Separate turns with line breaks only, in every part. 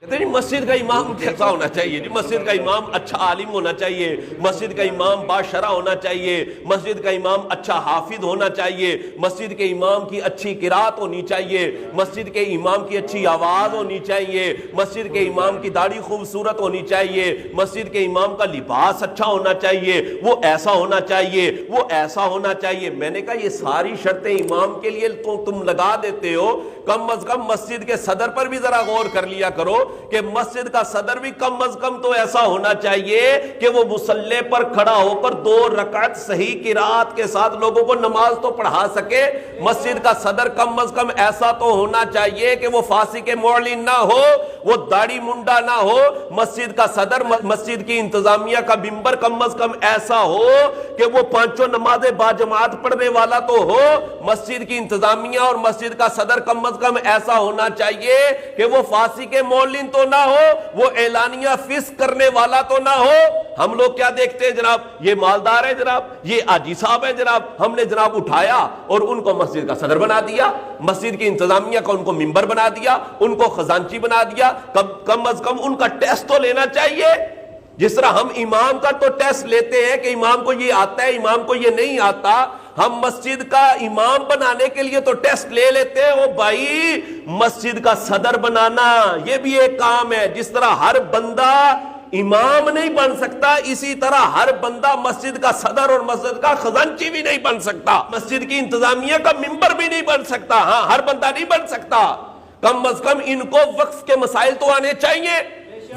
کہتے ہیں مسجد کا امام کیسا ہونا چاہیے؟ جی مسجد کا امام اچھا عالم ہونا چاہیے، مسجد کا امام باشرہ ہونا چاہیے، مسجد کا امام اچھا حافظ ہونا چاہیے، مسجد کے امام کی اچھی قرات ہونی چاہیے، مسجد کے امام کی اچھی آواز ہونی چاہیے، مسجد کے امام کی داڑھی خوبصورت ہونی چاہیے، مسجد کے امام کا لباس اچھا ہونا چاہیے، وہ ایسا ہونا چاہیے، وہ ایسا ہونا چاہیے۔ میں نے کہا یہ ساری شرطیں امام کے لیے تو تم لگا دیتے ہو، کم از کم مسجد کے صدر پر بھی ذرا غور کر لیا کرو کہ مسجد کا صدر بھی کم از کم تو ایسا ہونا چاہیے کہ وہ مصلی پر کھڑا ہو کر 2 رکعت صحیح قرات کے ساتھ لوگوں کو نماز تو پڑھا سکے۔ مسجد کا صدر کم از کم ایسا تو ہونا چاہیے کہ وہ فاسق معلن نہ ہو، وہ داڑھی منڈا نہ ہو۔ مسجد کا صدر، مسجد کی انتظامیہ کا ممبر کم از کم ایسا ہو کہ وہ 5 نمازیں باجماعت پڑھنے والا تو ہو۔ مسجد کی انتظامیہ اور مسجد کا صدر کم از کم ایسا ہونا چاہیے کہ وہ فاسق معلن تو نہ ہو، وہ اعلانیہ فسق کرنے والا تو نہ ہو۔ ہم لوگ کیا دیکھتے ہیں جناب؟ یہ مالدار ہے جناب، یہ حاجی صاحب ہے جناب، ہم نے جناب اٹھایا اور ان کو مسجد کا صدر بنا دیا، مسجد کی انتظامیہ کا ان کو ممبر بنا دیا، ان کو خزانچی بنا دیا۔ کم از کم ان کا ٹیسٹ تو لینا چاہیے، جس طرح ہم امام کا تو ٹیسٹ لیتے ہیں کہ امام کو یہ آتا ہے، امام کو یہ نہیں آتا۔ ہم مسجد کا امام بنانے کے لیے تو ٹیسٹ لے لیتے ہیں۔ وہ بھائی مسجد کا صدر بنانا یہ بھی ایک کام ہے۔ جس طرح ہر بندہ امام نہیں بن سکتا، اسی طرح ہر بندہ مسجد کا صدر اور مسجد کا خزانچی بھی نہیں بن سکتا، مسجد کی انتظامیہ کا ممبر بھی نہیں بن سکتا۔ ہاں، ہر بندہ نہیں بن سکتا۔ کم از کم ان کو وقف کے مسائل تو آنے چاہیے۔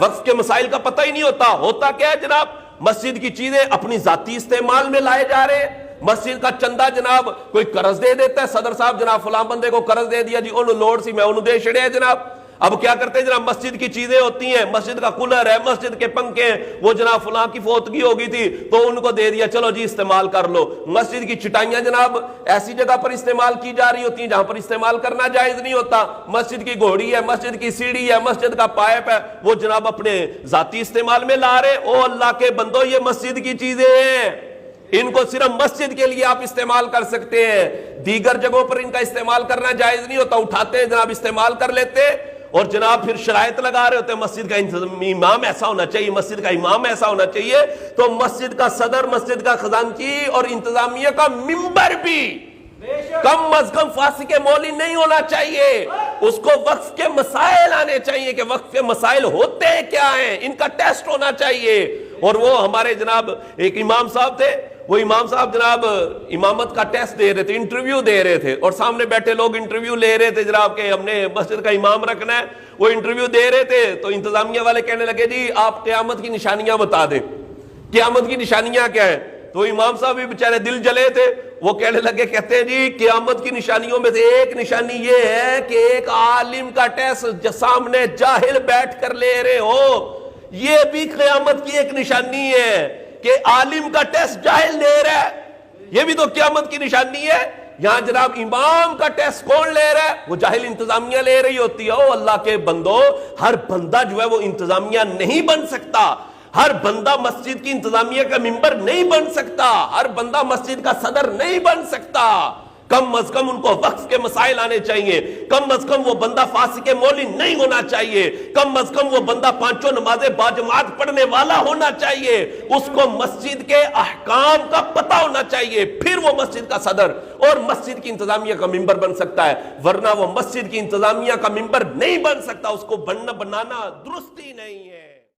وقف کے مسائل کا پتہ ہی نہیں ہوتا کیا ہے جناب؟ مسجد کی چیزیں اپنی ذاتی استعمال میں لائے جا رہے ہیں۔ مسجد کا چندہ جناب کوئی قرض دے دیتا ہے، صدر صاحب جناب فلاں بندے کو قرض دے دیا جی، انہوں لوڈ سی میں انہوں دے چھڑے ہیں جناب۔ اب کیا کرتے ہیں جناب؟ مسجد کی چیزیں ہوتی ہیں، مسجد کا کولر ہے، مسجد کے پنکھے ہیں، وہ جناب فلاں کی فوتگی ہو گئی تھی تو ان کو دے دیا، چلو جی استعمال کر لو۔ مسجد کی چٹائیاں جناب ایسی جگہ پر استعمال کی جا رہی ہوتی ہیں جہاں پر استعمال کرنا جائز نہیں ہوتا۔ مسجد کی گھوڑی ہے، مسجد کی سیڑھی ہے، مسجد کا پائپ ہے، وہ جناب اپنے ذاتی استعمال میں لا رہے۔ او اللہ کے بندو، یہ مسجد کی چیزیں ہیں، ان کو صرف مسجد کے لیے آپ استعمال کر سکتے ہیں، دیگر جگہوں پر ان کا استعمال کرنا جائز نہیں ہوتا۔ اٹھاتے ہیں جناب، استعمال کر لیتے اور جناب پھر شرائط لگا رہے ہوتے ہیں، مسجد کا امام ایسا ہونا چاہیے، مسجد کا امام ایسا ہونا چاہیے۔ تو مسجد کا صدر، مسجد کا خزانچی اور انتظامیہ کا ممبر بھی کم از کم فاسق معلن نہیں ہونا چاہیے۔ اس کو وقف کے مسائل آنے چاہیے کہ وقف کے مسائل ہوتے کیا ہیں، ان کا ٹیسٹ ہونا چاہیے۔ اور وہ ہمارے جناب ایک امام صاحب تھے، وہ امام صاحب جناب امامت کا ٹیسٹ دے رہے تھے، انٹرویو دے رہے تھے، اور سامنے بیٹھے لوگ انٹرویو لے رہے تھے جناب کہ ہم نے مسجد کا امام رکھنا ہے۔ وہ انٹرویو دے رہے تھے تو انتظامیہ والے کہنے لگے جی آپ قیامت کی نشانیاں بتا دیں، قیامت کی نشانیاں کیا ہیں؟ تو امام صاحب بھی بیچارے دل جلے تھے، وہ کہنے لگے، کہتے ہیں جی قیامت کی نشانیوں میں سے ایک نشانی یہ ہے کہ ایک عالم کا ٹیسٹ سامنے جاہل بیٹھ کر لے رہے ہو۔ یہ بھی قیامت کی ایک نشانی ہے کہ عالم کا ٹیسٹ جاہل لے رہا ہے، یہ بھی تو قیامت کی نشانی ہے۔ یہاں جناب امام کا ٹیسٹ کون لے رہا ہے؟ وہ جاہل انتظامیہ لے رہی ہوتی ہے۔ او اللہ کے بندو، ہر بندہ جو ہے وہ انتظامیہ نہیں بن سکتا، ہر بندہ مسجد کی انتظامیہ کا ممبر نہیں بن سکتا، ہر بندہ مسجد کا صدر نہیں بن سکتا۔ کم از کم ان کو وقف کے مسائل آنے چاہیے، کم از کم وہ بندہ فاسق معلن نہیں ہونا چاہیے، کم از کم وہ بندہ 5 نمازیں باجماعت پڑھنے والا ہونا چاہیے، اس کو مسجد کے احکام کا پتہ ہونا چاہیے، پھر وہ مسجد کا صدر اور مسجد کی انتظامیہ کا ممبر بن سکتا ہے، ورنہ وہ مسجد کی انتظامیہ کا ممبر نہیں بن سکتا۔ اس کو بنانا درست ہی نہیں ہے۔